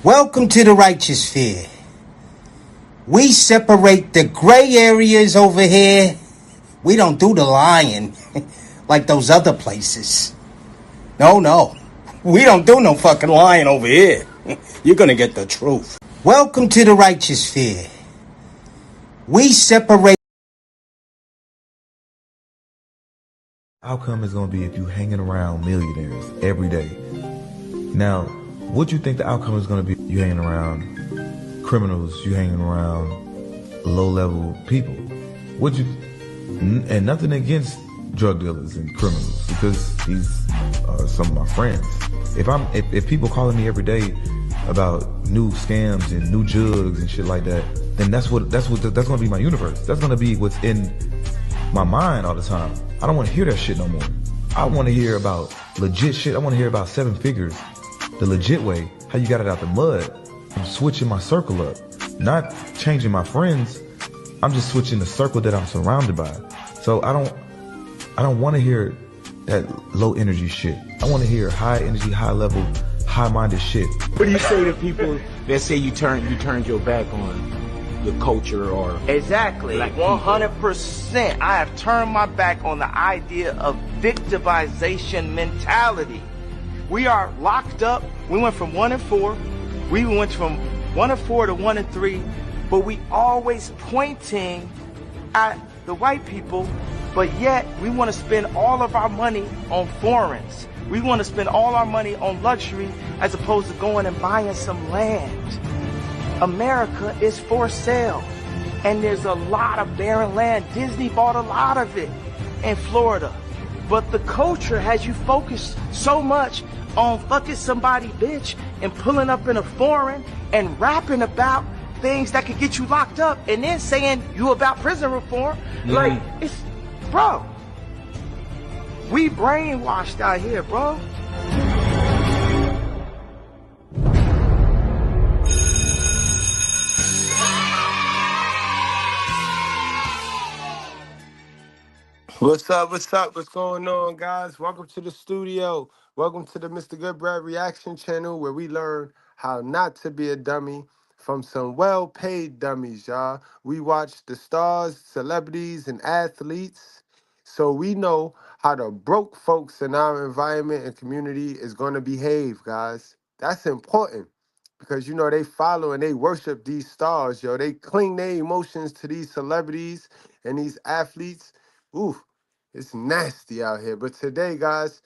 Welcome to the righteous sphere. We separate the gray areas over here. We don't do the lying like those other places. No. We don't do no fucking lying over here. You're gonna get the truth. Welcome to the righteous sphere. We separate. Outcome is going to be if you hanging around millionaires every day. Now, what you think the outcome is going to be? You hanging around criminals, you hanging around low-level people. And nothing against drug dealers and criminals, because these are some of my friends. If people calling me every day about new scams and new jugs and shit like that, then that's going to be my universe. That's going to be what's in my mind all the time. I don't want to hear that shit no more. I want to hear about legit shit. I want to hear about 7 figures, the legit way, how you got it out the mud. I'm switching my circle up, not changing my friends. I'm just switching the circle that I'm surrounded by. So I don't want to hear that low energy shit. I want to hear high energy, high level, high minded shit. What do you say to people that say you turned your back on your culture or exactly black 100%? I have turned my back on the idea of victimization mentality. We are locked up. We went from 1 and 4. We went from 1 and 4 to 1 and 3, but we always pointing at the white people, but yet we want to spend all of our money on foreigns. We want to spend all our money on luxury as opposed to going and buying some land. America is for sale, and there's a lot of barren land. Disney bought a lot of it in Florida, but the culture has you focused so much on fucking somebody bitch and pulling up in a foreign and rapping about things that could get you locked up and then saying you about prison reform. Like, it's, bro, we brainwashed out here, bro. What's up? What's going on, guys? Welcome to the studio. Welcome to the Mr. Goodbread Reaction channel, where we learn how not to be a dummy from some well-paid dummies, y'all. We watch the stars, celebrities, and athletes, so we know how the broke folks in our environment and community is going to behave, guys. That's important, because, you know, they follow and they worship these stars, yo. They cling their emotions to these celebrities and these athletes. Oof, it's nasty out here. But today, guys,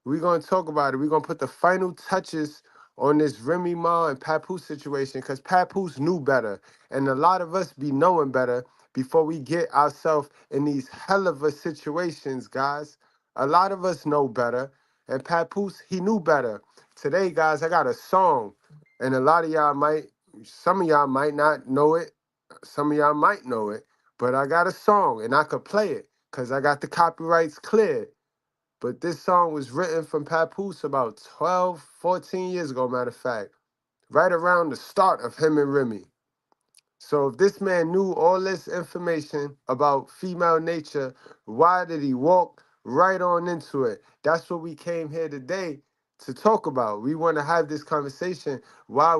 we're going to talk about it. We're going to put the final touches on this Remy Ma and Papoose situation, because Papoose knew better. And a lot of us be knowing better before we get ourselves in these hell of a situations, guys. A lot of us know better. And Papoose, he knew better. Today, guys, I got a song. And a lot of y'all some of y'all might not know it. Some of y'all might know it. But I got a song, and I could play it, because I got the copyrights cleared. But this song was written from Papoose about 12, 14 years ago, matter of fact, right around the start of him and Remy. So if this man knew all this information about female nature, why did he walk right on into it? That's what we came here today to talk about. We want to have this conversation. Why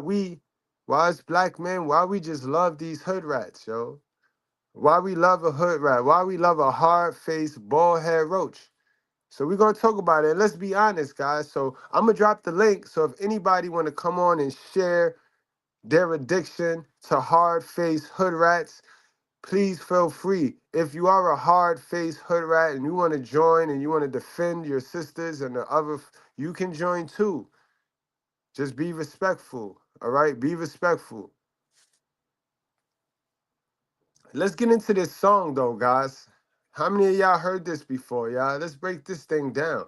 as black men, why we just love these hood rats, yo? Why we love a hood rat? Why we love a hard-faced, bald-head roach? So we're going to talk about it. And let's be honest, guys. So I'm going to drop the link. So if anybody want to come on and share their addiction to hard-faced hood rats, please feel free. If you are a hard-faced hood rat and you want to join and you want to defend your sisters and the other, you can join too. Just be respectful, all right? Be respectful. Let's get into this song, though, guys. How many of y'all heard this before, y'all? Let's break this thing down.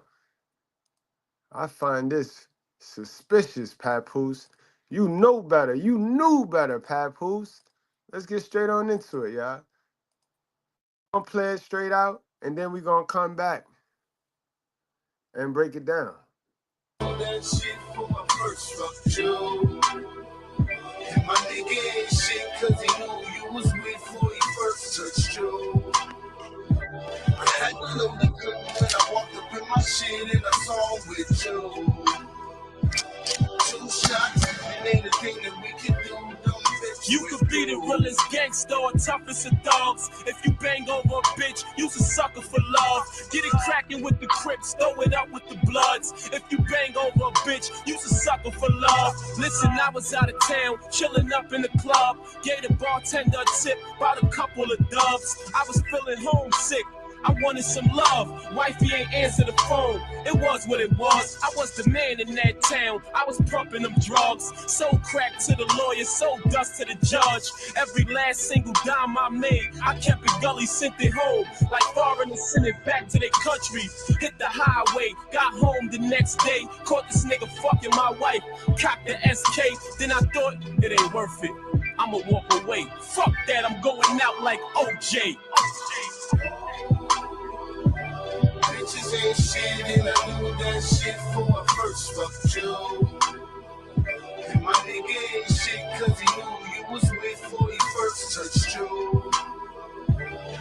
I find this suspicious, Papoose. You know better. You knew better, Papoose. Let's get straight on into it, y'all. I'm going to play it straight out, and then we're going to come back and break it down. That shit for my first fuck you. And my nigga ain't shit cause he knew you was with before he first touched you. I had to know the good when I walked up in my shit in a song with you. 2 shots, and ain't a thing to gangster or toughest of dogs. If you bang over a bitch, you's a sucker for love. Get it cracking with the Crips, throw it up with the Bloods. If you bang over a bitch, you's a sucker for love. Listen, I was out of town, chilling up in the club. Gave the bartender a tip, bought a couple of dubs. I was feeling homesick. I wanted some love. Wifey ain't answer the phone. It was what it was. I was the man in that town. I was pumping them drugs. Sold crack to the lawyer, sold dust to the judge. Every last single dime I made, I kept it gully, sent it home. Like foreigners sent it back to their country. Hit the highway, got home the next day. Caught this nigga fucking my wife. Cocked the SK, then I thought it ain't worth it. I'ma walk away. Fuck that, I'm going out like OJ. Bitches ain't shit, and I knew that shit before I first fucked you. And my nigga ain't shit, cause he knew you was with before he first touched you.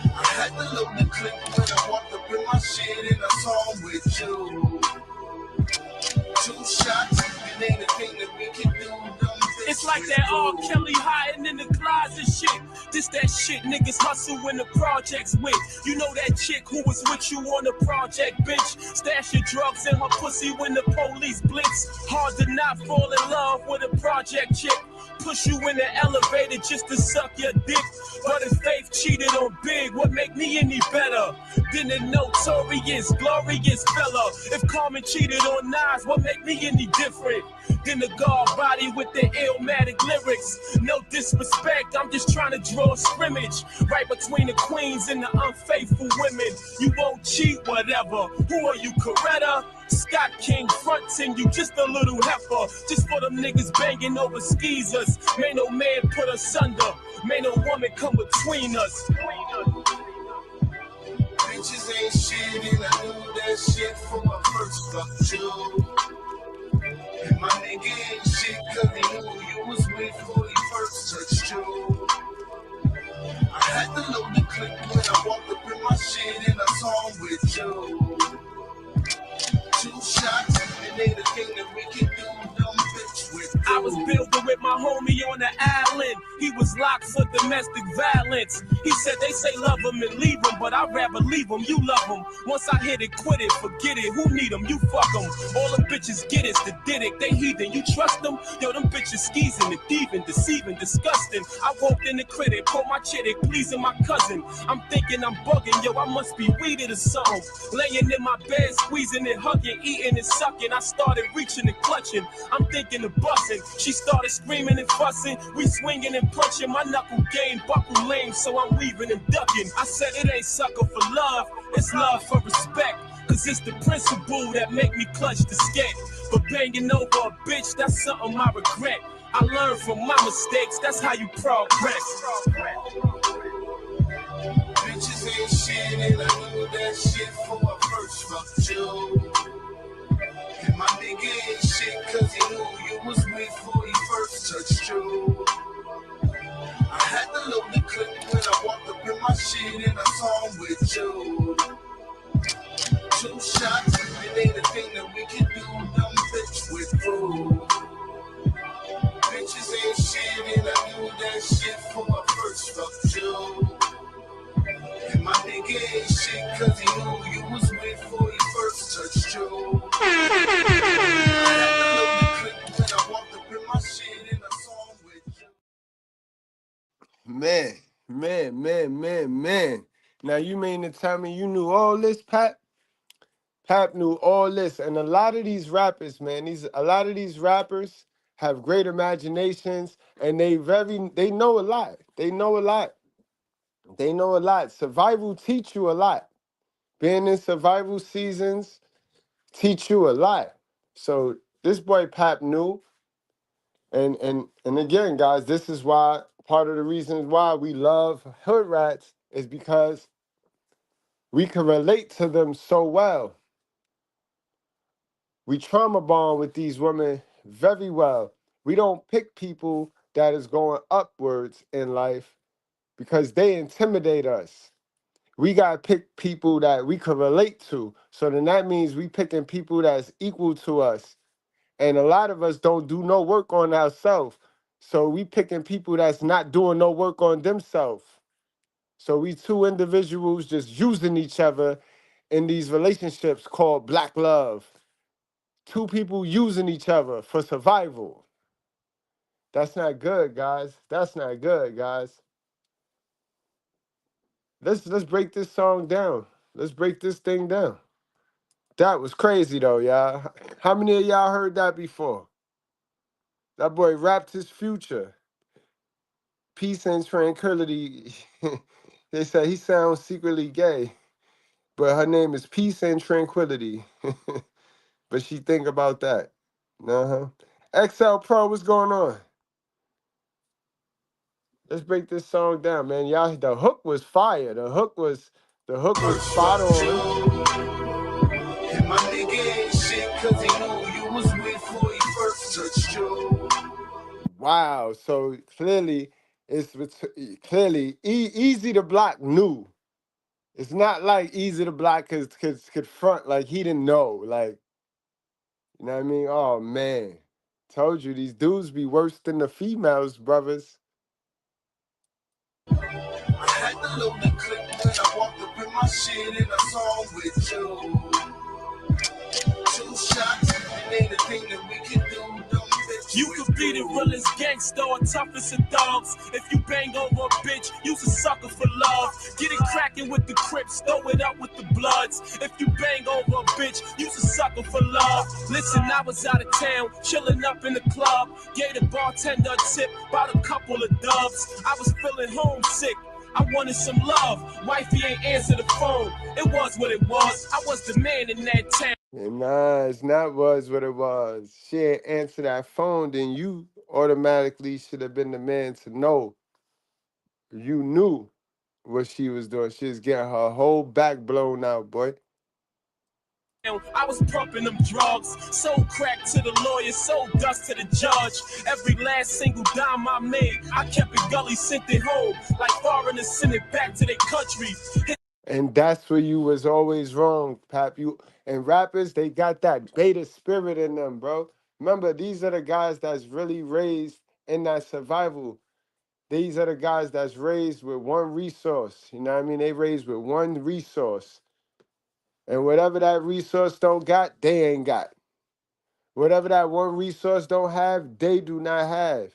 I had to load the clip when I walked up in my shit, and I saw him with you. 2 shots, it ain't a thing that we can do. It's like that R. Kelly hiding in the closet shit. This that shit niggas hustle when the projects win. You know that chick who was with you on the project bench, stashing drugs in her pussy when the police blitz. Hard to not fall in love with a project chick. Push you in the elevator just to suck your dick. But if Faith cheated on Big, what make me any better than the notorious, glorious fella? If Carmen cheated on Nas, what make me any different than the guard body with the illmatic lyrics? No disrespect, I'm just trying to draw a scrimmage right between the queens and the unfaithful women. You won't cheat, whatever. Who are you, Coretta? Scott King frontin' you just a little heifer. Just for them niggas banging over skeezers. May no man put us under. May no woman come between us. Bitches ain't shit, and I knew that shit before I first fucked you. And my nigga ain't shit, cause he knew you was with before he first touched you. I had to load the clip when I walked up in my shit, and I saw him with you. 2 shots, it ain't a thing that we can do, dumb bitch with you. I was building with my homie on the island. He was locked for domestic violence. He said they say love him and leave him, but I'd rather leave him. You love him. Once I hit it, quit it, forget it. Who need him? You fuck him. All them bitches get it, the did it. They heathen. You trust them? Yo, them bitches skeezing, the thieving, deceiving, disgusting. I walked in the critic, pulled my chittick, pleasing my cousin. I'm thinking I'm bugging. Yo, I must be weeded or something. Laying in my bed, squeezing and hugging, eating and sucking. I started reaching and clutching. I'm thinking of busting. She started screaming and fussing. We swinging and punching. My knuckle game buckle lame, so I'm weaving and ducking. I said it ain't sucker for love, it's love for respect. Cause it's the principle that make me clutch the skate. But banging over a bitch, that's something I regret. I learned from my mistakes, that's how you progress. Bitches ain't shit, and I knew that shit before I first fucked you. And my nigga ain't shit, cause he knew you was with before he first touched you. I had to load the clip when I walked up in my shit, and I saw him with you. 2 shots, it ain't a thing that we can do, dumb bitch with you. Bitches ain't shit, and I knew that shit before I first fucked you. And my nigga ain't shit, cause he knew you was with before he first touched you. I had to load the clip when I walked up in my shit, and I saw him with you. Man. Now you mean to tell me you knew all this, Pat? Pap knew all this, and a lot of these rappers, man, a lot of these rappers have great imaginations, and they know a lot. They know a lot. They know a lot. Survival teach you a lot. Being in survival seasons teach you a lot. So this boy Pap knew, and again, guys, this is why part of the reasons why we love hood rats is because we can relate to them so well. We trauma bond with these women very well. We don't pick people that is going upwards in life because they intimidate us. We got to pick people that we can relate to. So then that means we picking people that's equal to us. And a lot of us don't do no work on ourselves. So we picking people that's not doing no work on themselves. So we two individuals just using each other in these relationships called black love. Two people using each other for survival. That's not good, guys. That's not good, guys. Let's break this song down. Let's break this thing down. That was crazy though, y'all. How many of y'all heard that before? That boy rapped his future. Peace and tranquility. They say he sounds secretly gay, but her name is Peace and Tranquility. But she think about that. Uh-huh. XL Pro, what's going on? Let's break this song down, man. Y'all, the hook was fire. The hook was spot on. And my nigga ain't shit cause he knew you was with before he first touched you. Wow. So clearly, Easy to Block knew. It's not like Easy to Block could front like he didn't know. Like, you know what I mean? Oh man. Told you these dudes be worse than the females, brothers. I had to load the clip when I walked up in my shit in a song with you. 2 shots, and ain't a thing that we can do. You could be the realest gangster or toughest of dogs. If you bang over a bitch, you's a sucker for love. Get it cracking with the Crips, throw it up with the Bloods. If you bang over a bitch, you's a sucker for love. Listen, I was out of town, chilling up in the club. Gave the bartender a tip, bought a couple of dubs. I was feeling homesick. I wanted some love. Wifey ain't answer the phone. It was what it was. I was the man in that town. Nah, it's not was what it was. She ain't answer that phone, then you automatically should have been the man to know. You knew what she was doing. She was getting her whole back blown out, boy. I was pumping them drugs, sold crack to the lawyer, sold dust to the judge. Every last single dime I made, I kept it gully, sent it home, like foreigners sent it back to their country. And that's where you was always wrong, Pap. You and rappers, they got that beta spirit in them, bro. Remember, these are the guys that's really raised in that survival. These are the guys that's raised with one resource. You know what I mean? They raised with one resource. And whatever that resource don't got, they ain't got. Whatever that one resource don't have, they do not have.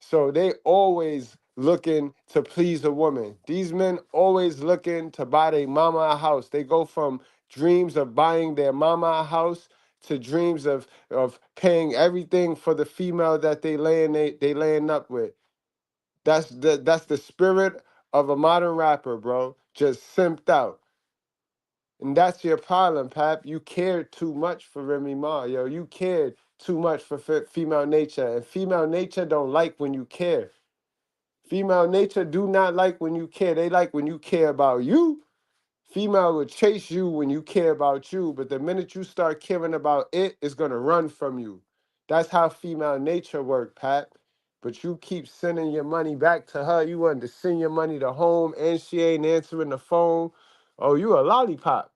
So they always looking to please a woman. These men always looking to buy their mama a house. They go from dreams of buying their mama a house to dreams of paying everything for the female that they laying up with. That's the spirit of a modern rapper, bro. Just simped out. And that's your problem, Pap. You cared too much for Remy Ma, yo. You cared too much for female nature. And female nature don't like when you care. Female nature do not like when you care. They like when you care about you. Female will chase you when you care about you. But the minute you start caring about it, it's going to run from you. That's how female nature work, Pat. But you keep sending your money back to her. You want to send your money to home and she ain't answering the phone. Oh, you a lollipop.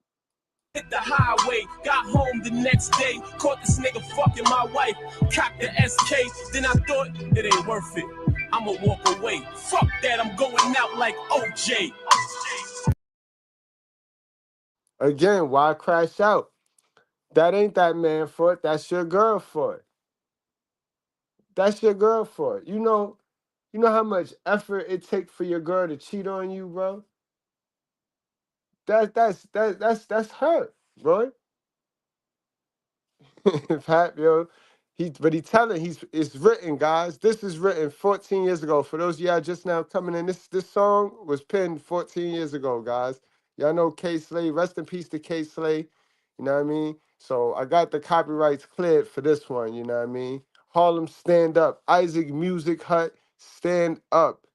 Hit the highway, got home the next day, caught this nigga fucking my wife, cocked the SK, then I thought it ain't worth it. I'ma walk away. Fuck that, I'm going out like OJ. Again, why crash out? That ain't that man fault. That's your girl fault. That's your girl fault. You know how much effort it takes for your girl to cheat on you, bro? That's her, bro. Pat, yo. It's written, guys. This is written 14 years ago. For those of y'all just now coming in, this song was penned 14 years ago, guys. Y'all know K Slay. Rest in peace to K Slay. You know what I mean? So I got the copyrights cleared for this one, you know what I mean? Harlem Stand Up. Isaac Music Hut, Stand Up.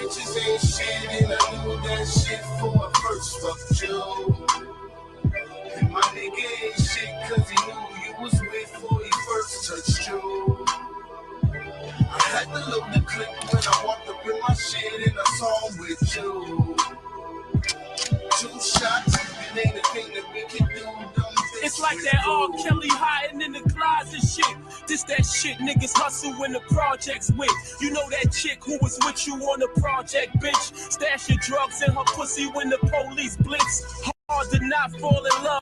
Bitches ain't shit, and I knew that shit for a first fuck you. And my nigga ain't shit cause he knew you was with before he first touched you. I had to load the clip when I walked up in my shit in a song with you. 2 shots, and ain't a thing that we can do. It's like that R. Kelly hiding in the closet shit. This that shit niggas hustle when the projects with. You know that chick who was with you on the project, bitch. Stash your drugs in her pussy when the police blitz. Hard to not fall in love.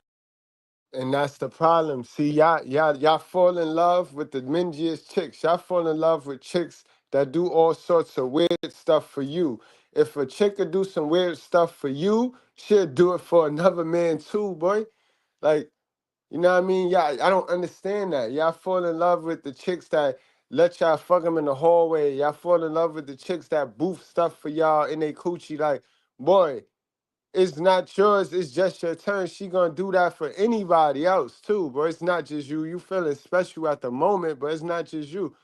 And that's the problem. See, y'all fall in love with the mingiest chicks. Y'all fall in love with chicks that do all sorts of weird stuff for you. If a chick could do some weird stuff for you, she'll do it for another man too, boy. Like, you know what I mean? Yeah, I don't understand that. Y'all fall in love with the chicks that let y'all fuck them in the hallway. Y'all fall in love with the chicks that boof stuff for y'all in they coochie. Like, boy, it's not yours. It's just your turn. She gonna do that for anybody else too, bro. It's not just you. You feeling special at the moment, but it's not just you.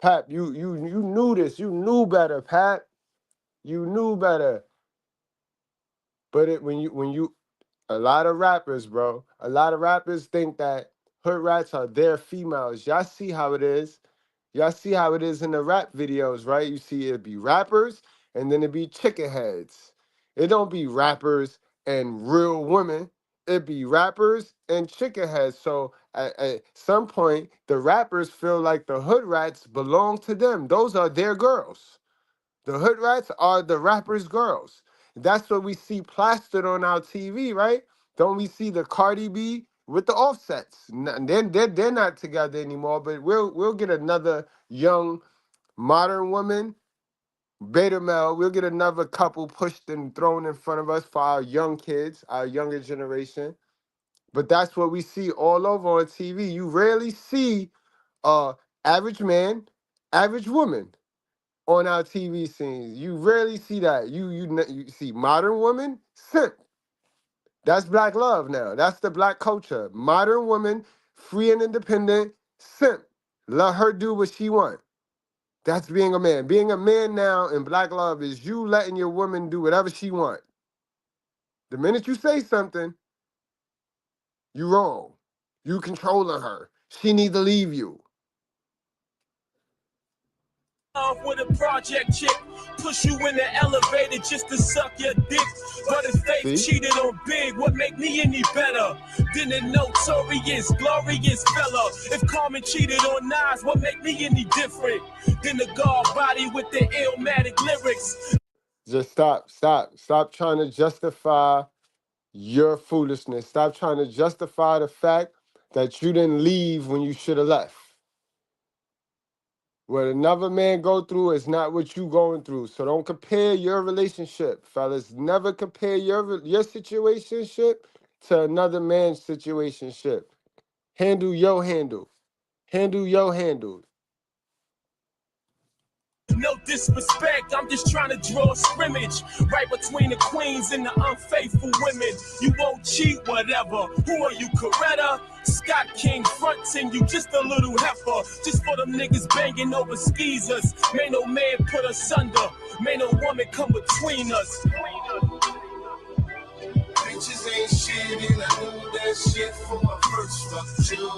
Pap, you knew this. You knew better, Pap. You knew better. But when you a lot of rappers, bro, a lot of rappers think that hood rats are their females. Y'all see how it is. Y'all see how it is in the rap videos, right? You see it be rappers and then it be chicken heads. It don't be rappers and real women. It be rappers and chicken heads. So at some point, the rappers feel like the hood rats belong to them. Those are their girls. The hood rats are the rappers' girls. That's what we see plastered on our TV, right? Don't we see the Cardi B with the offsets? They're not together anymore, but we'll get another young modern woman, beta male. We'll get another couple pushed and thrown in front of us for our young kids, our younger generation. But that's what we see all over on TV. You rarely see average man, average woman on our TV scenes. You rarely see that. You see modern woman, simp. That's black love now. That's the black culture. Modern woman, free and independent, simp. Let her do what she want. That's being a man. Being a man now in black love is you letting your woman do whatever she want. The minute you say something, you wrong. You controlling her. She need to leave you. With a project chick, push you in the elevator just to suck your dick. But if they See? cheated on Big, what make me any better than a notorious, glorious fella? If Carmen cheated on Nas, what make me any different than the guard body with the illmatic lyrics? Just stop trying to justify your foolishness. Stop trying to justify the fact that you didn't leave when you should have left. What another man go through is not what you going through. So don't compare your relationship, fellas. Never compare your situationship to another man's situationship. Handle your handle. Handle your handle. No disrespect, I'm just trying to draw a scrimmage right between the queens and the unfaithful women. You won't cheat, whatever. Who are you, Coretta? Scott King frontin', you just a little heifer. Just for them niggas banging over skeezers. May no man put us under. May no woman come between us. Bitches ain't shit, and I knew that shit for my first fuck you.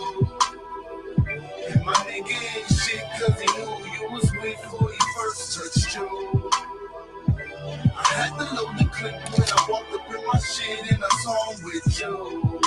And my nigga ain't shit, cause he knew you was with before he first touched you. I had to load the clip when I walked up in my shit, and I saw him with you.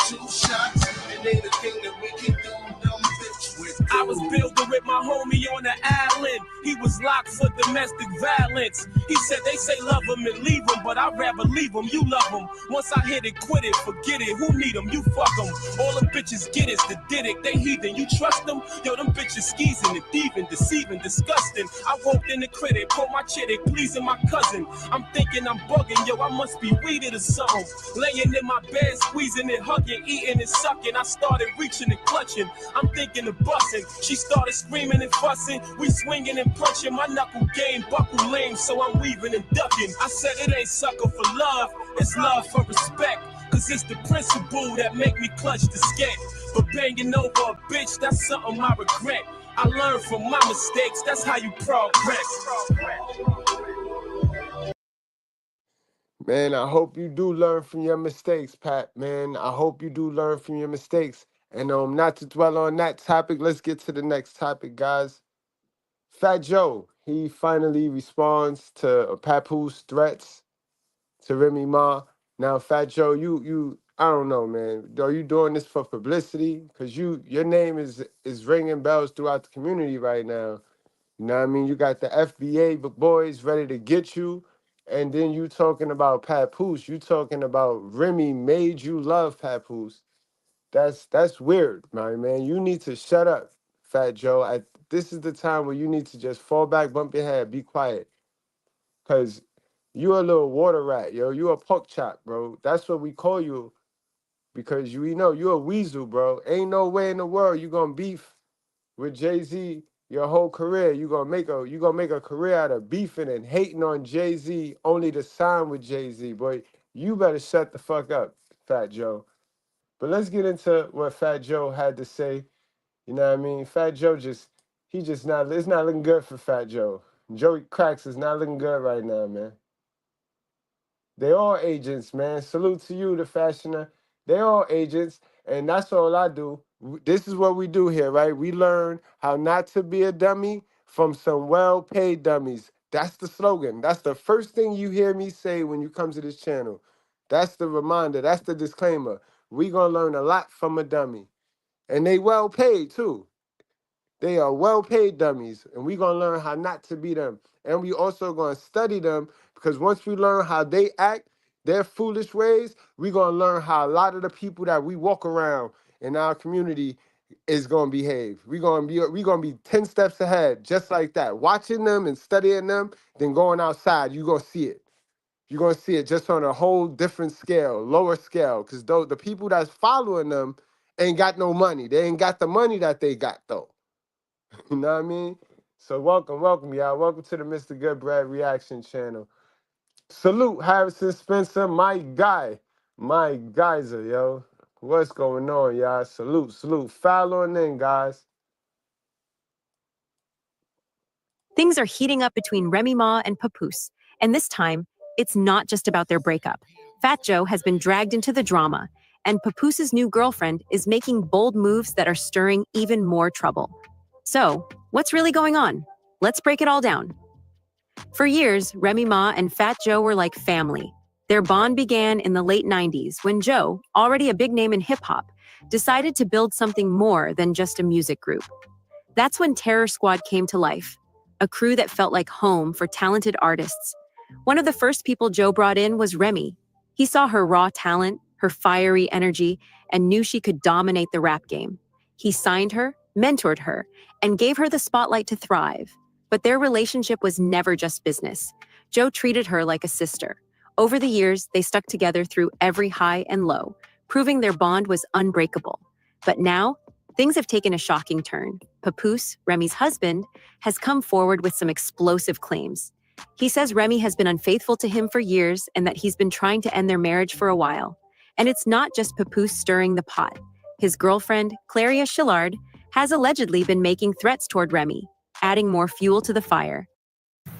2 shots, and they the thing that we can do, dumb bitch with. I was building with my homie on the island. He was locked for domestic violence. He said they say love him and leave him, but I'd rather leave him. You love him. Once I hit it, quit it, forget it. Who need him? You fuck him. All them bitches get it, the did it. They heathen. You trust them? Yo, them bitches skeezing and thieving, deceiving, disgusting. I walked in the critic, pulled my chittick, pleasing my cousin. I'm thinking I'm bugging, yo, I must be weeded or something. Laying in my bed, squeezing and hugging, eating and sucking. I started reaching and clutching. I'm thinking of busting. She started screaming and fussing. We swinging and punching. My knuckle game buckle lame, so I'm weaving and ducking. I said it ain't sucker for love, it's love for respect. Cause it's the principle that make me clutch the scat. But banging over a bitch, that's something I regret. I learned from my mistakes, that's how you progress. Man, I hope you do learn from your mistakes, Pat. Man, I hope you do learn from your mistakes. And not to dwell on that topic, let's get to the next topic, guys. Fat Joe, he finally responds to Papoose threats to Remy Ma. Now, Fat Joe, you I don't know, man. Are you doing this for publicity? Because your name is ringing bells throughout the community right now. You know what I mean? You got the FBA boys ready to get you. And then you talking about Papoose. You talking about Remy made you love Papoose. That's weird, my man. You need to shut up, Fat Joe. This is the time where you need to just fall back, bump your head, be quiet. Cause you a little water rat, yo. You a pork chop, bro. That's what we call you. Because we know you a weasel, bro. Ain't no way in the world you gonna beef with Jay-Z your whole career. You gonna make a career out of beefing and hating on Jay-Z only to sign with Jay-Z, boy. You better shut the fuck up, Fat Joe. But let's get into what Fat Joe had to say. You know what I mean? Fat Joe it's not looking good for Fat Joe. Joey Cracks is not looking good right now, man. They all agents, man. Salute to you, the fashioner. They all agents, and that's all I do. This is what we do here, right? We learn how not to be a dummy from some well-paid dummies. That's the slogan. That's the first thing you hear me say when you come to this channel. That's the reminder. That's the disclaimer. We gonna learn a lot from a dummy, and they well-paid too. They are well-paid dummies, and we're going to learn how not to be them. And we also going to study them, because once we learn how they act, their foolish ways, we're going to learn how a lot of the people that we walk around in our community is going to behave. We're going to be 10 steps ahead, just like that. Watching them and studying them, then going outside, you're going to see it. You're going to see it just on a whole different scale, lower scale, because the people that's following them ain't got no money. They ain't got the money that they got, though. You know what I mean? So welcome, y'all. Welcome to the Mr. Good Bread Reaction channel. Salute, Harrison Spencer, my guy, my geyser, yo. What's going on, y'all? Salute. Foul on in, guys. Things are heating up between Remy Ma and Papoose, and this time, it's not just about their breakup. Fat Joe has been dragged into the drama, and Papoose's new girlfriend is making bold moves that are stirring even more trouble. So, what's really going on? Let's break it all down. For years, Remy Ma and Fat Joe were like family. Their bond began in the late 90s when Joe, already a big name in hip-hop, decided to build something more than just a music group. That's when Terror Squad came to life, a crew that felt like home for talented artists. One of the first people Joe brought in was Remy. He saw her raw talent, her fiery energy, and knew she could dominate the rap game. He signed her, mentored her, and gave her the spotlight to thrive. But their relationship was never just business. Joe treated her like a sister. Over the years, they stuck together through every high and low, proving their bond was unbreakable. But now, things have taken a shocking turn. Papoose, Remy's husband, has come forward with some explosive claims. He says Remy has been unfaithful to him for years and that he's been trying to end their marriage for a while. And it's not just Papoose stirring the pot. His girlfriend, Claria Shillard, has allegedly been making threats toward Remy, adding more fuel to the fire.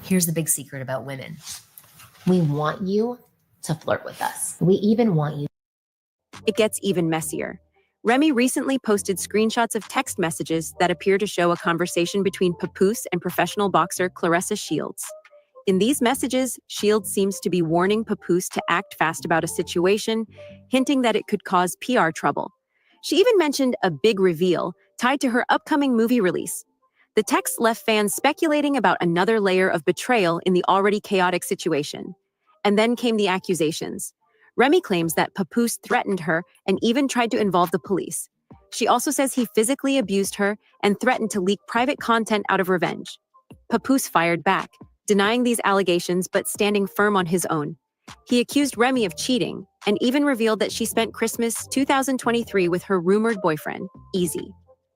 Here's the big secret about women. We want you to flirt with us. We even want you. It gets even messier. Remy recently posted screenshots of text messages that appear to show a conversation between Papoose and professional boxer Claressa Shields. In these messages, Shields seems to be warning Papoose to act fast about a situation, hinting that it could cause PR trouble. She even mentioned a big reveal tied to her upcoming movie release. The text left fans speculating about another layer of betrayal in the already chaotic situation. And then came the accusations. Remy claims that Papoose threatened her and even tried to involve the police. She also says he physically abused her and threatened to leak private content out of revenge. Papoose fired back, denying these allegations but standing firm on his own. He accused Remy of cheating and even revealed that she spent Christmas 2023 with her rumored boyfriend, Easy.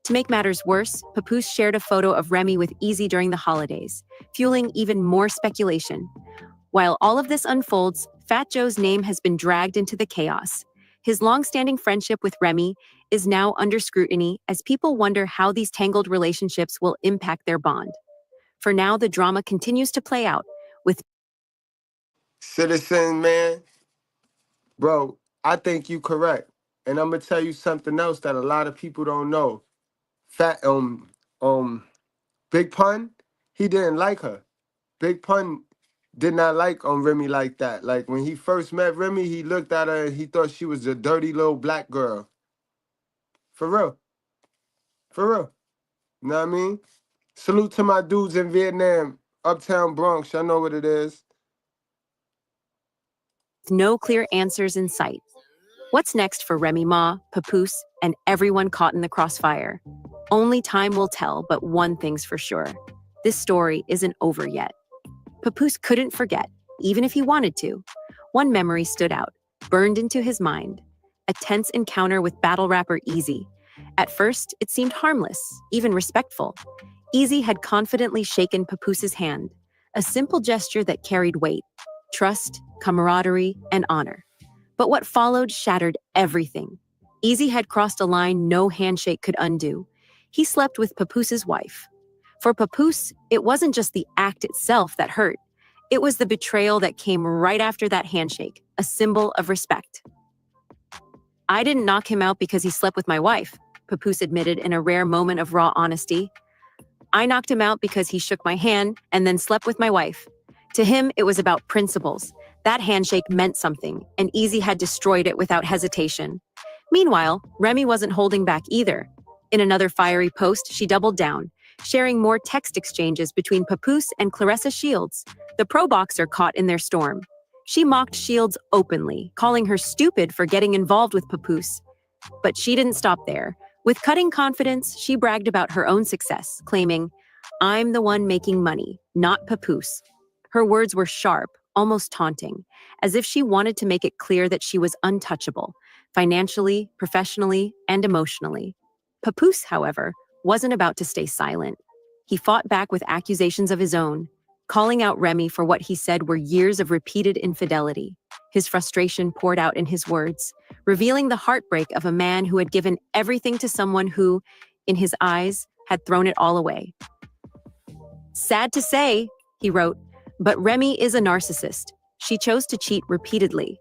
To make matters worse, Papoose shared a photo of Remy with Easy during the holidays, fueling even more speculation. While all of this unfolds, Fat Joe's name has been dragged into the chaos. His long-standing friendship with Remy is now under scrutiny as people wonder how these tangled relationships will impact their bond. For now, the drama continues to play out, with Citizen, man. Bro, I think you correct. And I'm going to tell you something else that a lot of people don't know. Big Pun, he didn't like her. Big Pun did not like on Remy like that. Like when he first met Remy, he looked at her and he thought she was a dirty little black girl. For real. For real. You know what I mean? Salute to my dudes in Vietnam, Uptown Bronx. Y'all know what it is. No clear answers in sight. What's next for Remy Ma, Papoose, and everyone caught in the crossfire? Only time will tell, but one thing's for sure. This story isn't over yet. Papoose couldn't forget, even if he wanted to. One memory stood out, burned into his mind. A tense encounter with battle rapper Easy. At first, it seemed harmless, even respectful. Easy had confidently shaken Papoose's hand, a simple gesture that carried weight, trust, camaraderie, and honor. But what followed shattered everything. Easy had crossed a line no handshake could undo. He slept with Papoose's wife. For Papoose, it wasn't just the act itself that hurt. It was the betrayal that came right after that handshake, a symbol of respect. I didn't knock him out because he slept with my wife, Papoose admitted in a rare moment of raw honesty. I knocked him out because he shook my hand and then slept with my wife. To him, it was about principles. That handshake meant something, and Easy had destroyed it without hesitation. Meanwhile, Remy wasn't holding back either. In another fiery post, she doubled down, sharing more text exchanges between Papoose and Clarissa Shields, the pro boxer caught in their storm. She mocked Shields openly, calling her stupid for getting involved with Papoose. But she didn't stop there. With cutting confidence, she bragged about her own success, claiming, "I'm the one making money, not Papoose." Her words were sharp, almost taunting, as if she wanted to make it clear that she was untouchable, financially, professionally, and emotionally. Papoose, however, wasn't about to stay silent. He fought back with accusations of his own, calling out Remy for what he said were years of repeated infidelity. His frustration poured out in his words, revealing the heartbreak of a man who had given everything to someone who, in his eyes, had thrown it all away. "Sad to say," he wrote, "but Remy is a narcissist. She chose to cheat repeatedly."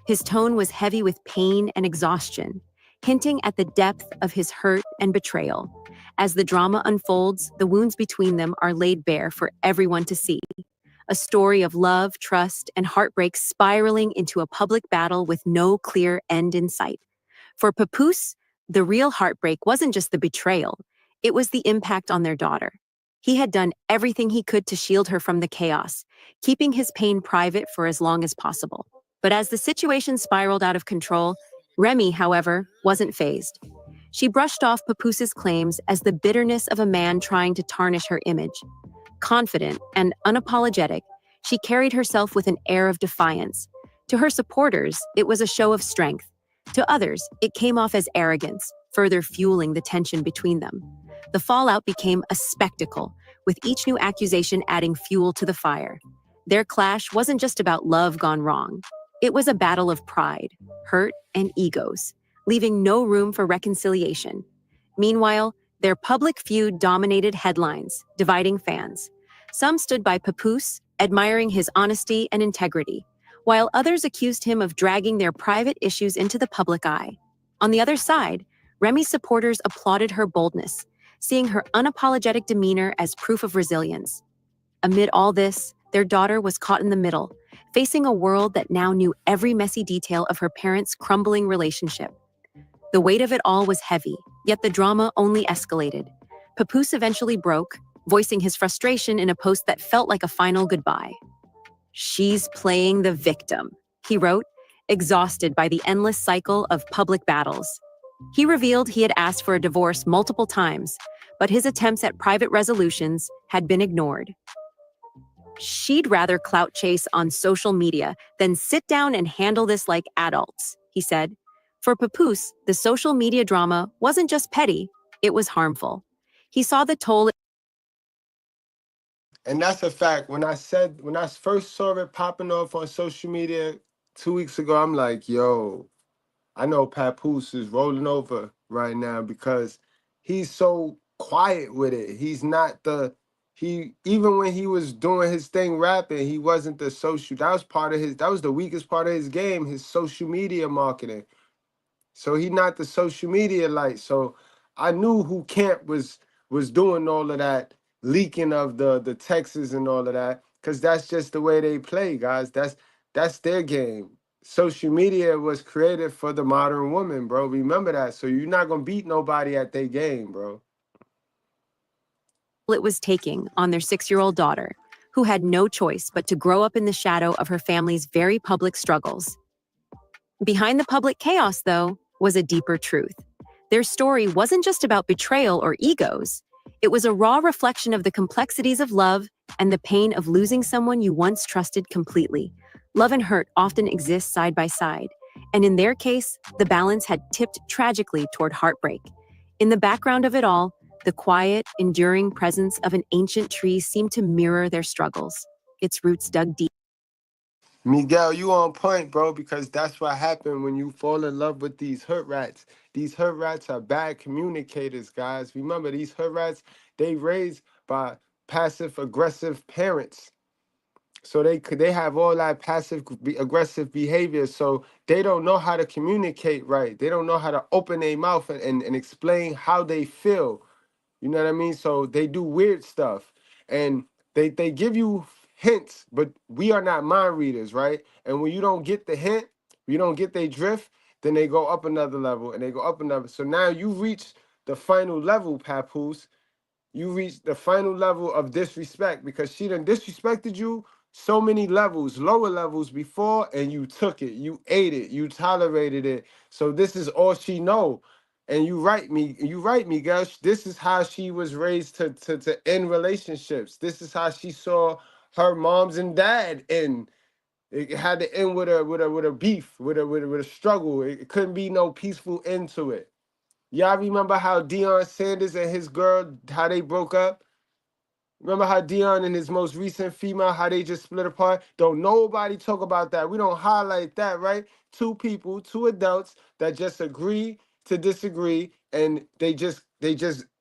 His tone was heavy with pain and exhaustion, hinting at the depth of his hurt and betrayal. As the drama unfolds, the wounds between them are laid bare for everyone to see. A story of love, trust, and heartbreak spiraling into a public battle with no clear end in sight. For Papoose, the real heartbreak wasn't just the betrayal, it was the impact on their daughter. He had done everything he could to shield her from the chaos, keeping his pain private for as long as possible. But as the situation spiraled out of control, Remy, however, wasn't fazed. She brushed off Papoose's claims as the bitterness of a man trying to tarnish her image. Confident and unapologetic, she carried herself with an air of defiance. To her supporters, it was a show of strength. To others, it came off as arrogance, further fueling the tension between them. The fallout became a spectacle, with each new accusation adding fuel to the fire. Their clash wasn't just about love gone wrong. It was a battle of pride, hurt, and egos, leaving no room for reconciliation. Meanwhile, their public feud dominated headlines, dividing fans. Some stood by Papoose, admiring his honesty and integrity, while others accused him of dragging their private issues into the public eye. On the other side, Remy's supporters applauded her boldness, seeing her unapologetic demeanor as proof of resilience. Amid all this, their daughter was caught in the middle, facing a world that now knew every messy detail of her parents' crumbling relationship. The weight of it all was heavy, yet the drama only escalated. Papoose eventually broke, voicing his frustration in a post that felt like a final goodbye. "She's playing the victim," he wrote, exhausted by the endless cycle of public battles. He revealed he had asked for a divorce multiple times, but his attempts at private resolutions had been ignored. "She'd rather clout chase on social media than sit down and handle this like adults," he said. For Papoose, the social media drama wasn't just petty, it was harmful. He saw the toll. And that's a fact. When I first saw it popping off on social media 2 weeks ago, I'm like, yo, I know Papoose is rolling over right now because he's so quiet with it. He's not even when he was doing his thing rapping, he wasn't the social. That was the weakest part of his game, his social media marketing. So he not the social media light. So I knew who Camp was doing all of that leaking of the texts and all of that. because that's just the way they play, guys. That's their game. Social media was created for the modern woman, bro. Remember that. So you're not gonna beat nobody at their game, bro. It was taking on their 6-year-old daughter, who had no choice but to grow up in the shadow of her family's very public struggles. Behind the public chaos, though, was a deeper truth. Their story wasn't just about betrayal or egos. It was a raw reflection of the complexities of love and the pain of losing someone you once trusted completely. Love and hurt often exist side by side, and in their case, the balance had tipped tragically toward heartbreak. In the background of it all, the quiet, enduring presence of an ancient tree seemed to mirror their struggles, its roots dug deep. Miguel, you on point, bro, because that's what happened when you fall in love with these hood rats. These hood rats are bad communicators, guys. Remember, these hood rats, they raised by passive aggressive parents. So they have all that passive aggressive behavior. So they don't know how to communicate right. They don't know how to open their mouth and explain how they feel. You know what I mean? So they do weird stuff. And they give you hints, but we are not mind readers, right? And when you don't get the hint, you don't get their drift, then they go up another level and they go up another. So now you reach the final level, Papoose. You reach the final level of disrespect because she done disrespected you so many levels, lower levels before, and you took it, you ate it, you tolerated it. So this is all she know. And you right, girl. This is how she was raised to end relationships. This is how she saw her moms and dad end. It had to end with a beef, with a struggle. It couldn't be no peaceful end to it. Y'all remember how Deion Sanders and his girl, how they broke up? Remember how Deion and his most recent female, how they just split apart? Don't nobody talk about that. We don't highlight that, right? Two people, two adults that just agree to disagree, and they just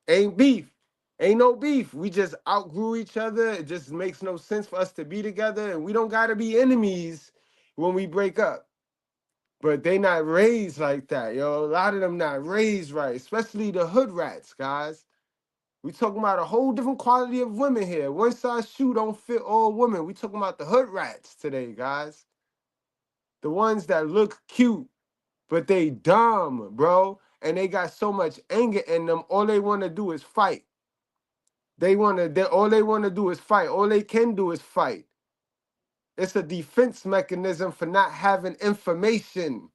ain't beef. Ain't no beef. We just outgrew each other. It just makes no sense for us to be together, and we don't gotta be enemies when we break up. But they not raised like that, yo. A lot of them not raised right, especially the hood rats, guys. We talking about a whole different quality of women here. One size shoe don't fit all women. We talking about the hood rats today, guys. The ones that look cute, but they dumb, bro. And they got so much anger in them. All they want to do is fight. All they want to do is fight. All they can do is fight. It's a defense mechanism for not having information.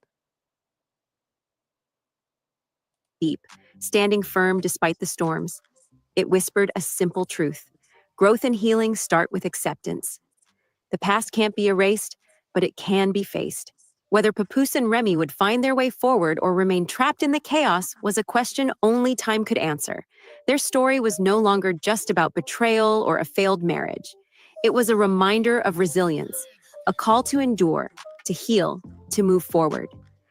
Deep, standing firm despite the storms. It whispered a simple truth. Growth and healing start with acceptance. The past can't be erased, but it can be faced. Whether Papoose and Remy would find their way forward or remain trapped in the chaos was a question only time could answer. Their story was no longer just about betrayal or a failed marriage. It was a reminder of resilience, a call to endure, to heal, to move forward.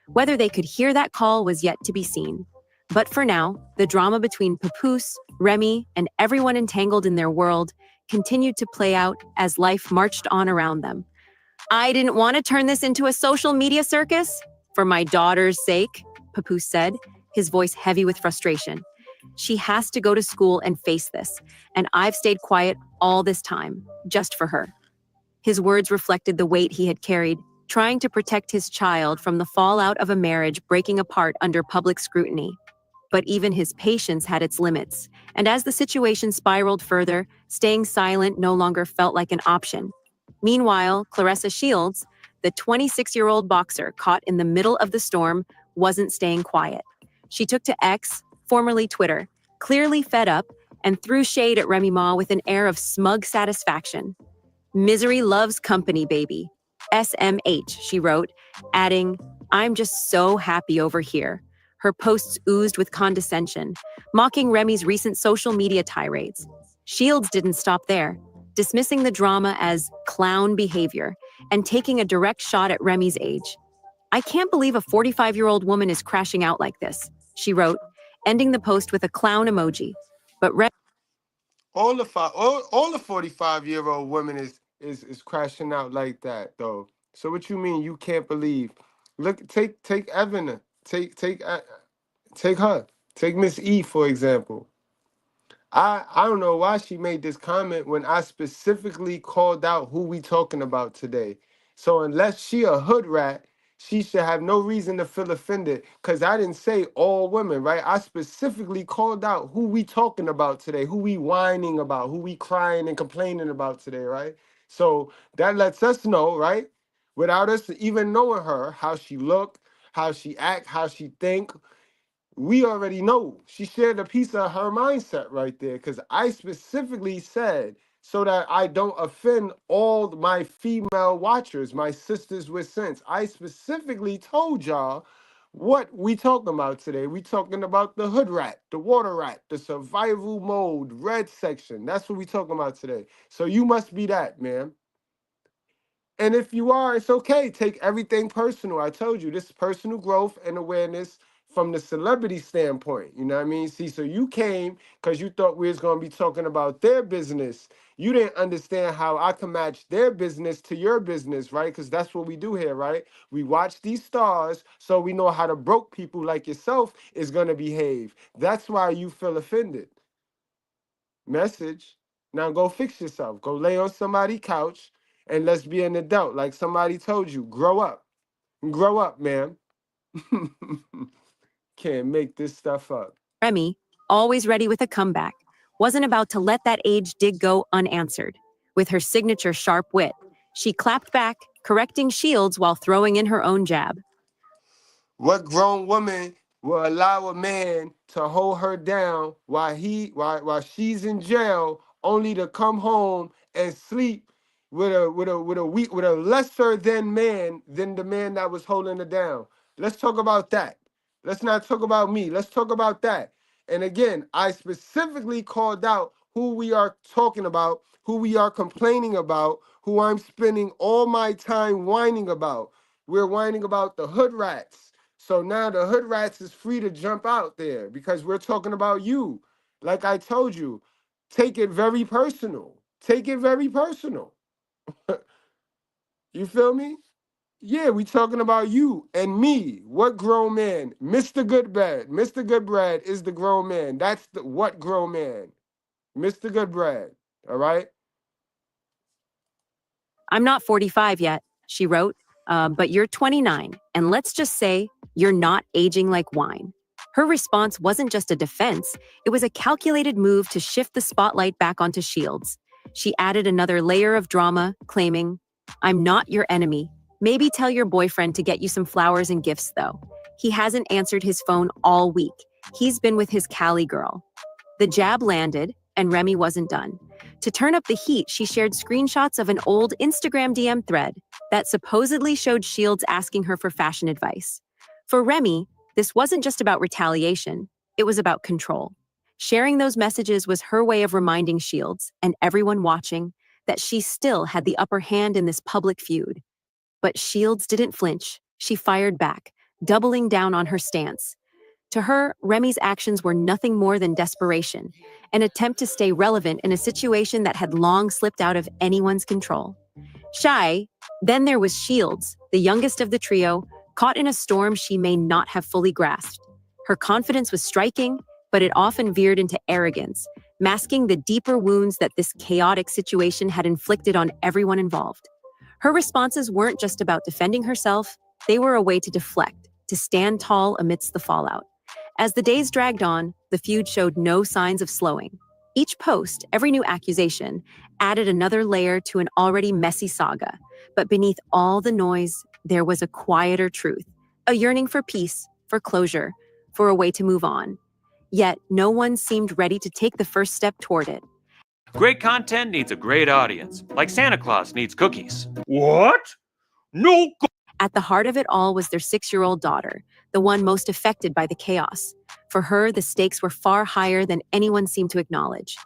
Whether they could hear that call was yet to be seen. But for now, the drama between Papoose, Remy, and everyone entangled in their world continued to play out as life marched on around them. I didn't want to turn this into a social media circus. For my daughter's sake, Papoose said, his voice heavy with frustration. She has to go to school and face this, and I've stayed quiet all this time, just for her. His words reflected the weight he had carried, trying to protect his child from the fallout of a marriage breaking apart under public scrutiny. But even his patience had its limits, and as the situation spiraled further, staying silent no longer felt like an option. Meanwhile, Claressa Shields, the 26-year-old boxer caught in the middle of the storm, wasn't staying quiet. She took to X, formerly Twitter, clearly fed up, and threw shade at Remy Ma with an air of smug satisfaction. Misery loves company, baby. SMH, she wrote, adding, I'm just so happy over here. Her posts oozed with condescension, mocking Remy's recent social media tirades. Shields didn't stop there, dismissing the drama as clown behavior and taking a direct shot at Remy's age. I can't believe a 45-year-old woman is crashing out like this, she wrote, ending the post with a clown emoji. But All the 45-year-old women is crashing out like that, though. So what you mean you can't believe? Look, take Evan, take her, take Miss E for example. I don't know why she made this comment when I specifically called out who we talking about today. So unless she a hood rat, she should have no reason to feel offended because I didn't say all women, right? I specifically called out who we talking about today, who we whining about, who we crying and complaining about today, right? So that lets us know, right? Without us even knowing her, how she look, how she act, how she think, we already know. She shared a piece of her mindset right there because I specifically said so that I don't offend all my female watchers, my sisters with sense. I specifically told y'all what we talking about today. We talking about the hood rat, the water rat, the survival mode, red section. That's what we talking about today. So you must be that, man. And if you are, it's okay. Take everything personal. I told you, this is personal growth and awareness from the celebrity standpoint. You know what I mean? See, so you came because you thought we was going to be talking about their business. You didn't understand how I can match their business to your business, right? Because that's what we do here, right? We watch these stars so we know how the broke people like yourself is going to behave. That's why you feel offended. Message. Now go fix yourself. Go lay on somebody's couch and let's be an adult. Like somebody told you, grow up. Grow up, man. Can't make this stuff up. Remy, always ready with a comeback, wasn't about to let that age dig go unanswered. With her signature sharp wit, she clapped back, correcting Shields while throwing in her own jab. What grown woman will allow a man to hold her down while she's in jail, only to come home and sleep with a lesser than man than the man that was holding her down? Let's talk about that. Let's not talk about me. Let's talk about that. And again, I specifically called out who we are talking about, who we are complaining about, who I'm spending all my time whining about. We're whining about the hood rats. So now the hood rats is free to jump out there because we're talking about you. Like I told you, take it very personal. Take it very personal. You feel me? Yeah, we talking about you and me. What grown man? Mr. Goodbad. Mr. Goodbad is the grown man. That's the what grown man? Mr. Goodbad. All right? I'm not 45 yet, she wrote, but you're 29, and let's just say you're not aging like wine. Her response wasn't just a defense, it was a calculated move to shift the spotlight back onto Shields. She added another layer of drama, claiming, I'm not your enemy. Maybe tell your boyfriend to get you some flowers and gifts, though. He hasn't answered his phone all week. He's been with his Cali girl. The jab landed, and Remy wasn't done. To turn up the heat, she shared screenshots of an old Instagram DM thread that supposedly showed Shields asking her for fashion advice. For Remy, this wasn't just about retaliation, it was about control. Sharing those messages was her way of reminding Shields, and everyone watching, that she still had the upper hand in this public feud. But Shields didn't flinch. She fired back, doubling down on her stance. To her, Remy's actions were nothing more than desperation, an attempt to stay relevant in a situation that had long slipped out of anyone's control. Then there was Shields, the youngest of the trio, caught in a storm she may not have fully grasped. Her confidence was striking, but it often veered into arrogance, masking the deeper wounds that this chaotic situation had inflicted on everyone involved. Her responses weren't just about defending herself, they were a way to deflect, to stand tall amidst the fallout. As the days dragged on, the feud showed no signs of slowing. Each post, every new accusation, added another layer to an already messy saga. But beneath all the noise, there was a quieter truth, a yearning for peace, for closure, for a way to move on. Yet, no one seemed ready to take the first step toward it. Great content needs a great audience, like Santa Claus needs cookies. What? No. At the heart of it all was their 6-year-old daughter, the one most affected by the chaos. For her, the stakes were far higher than anyone seemed to acknowledge.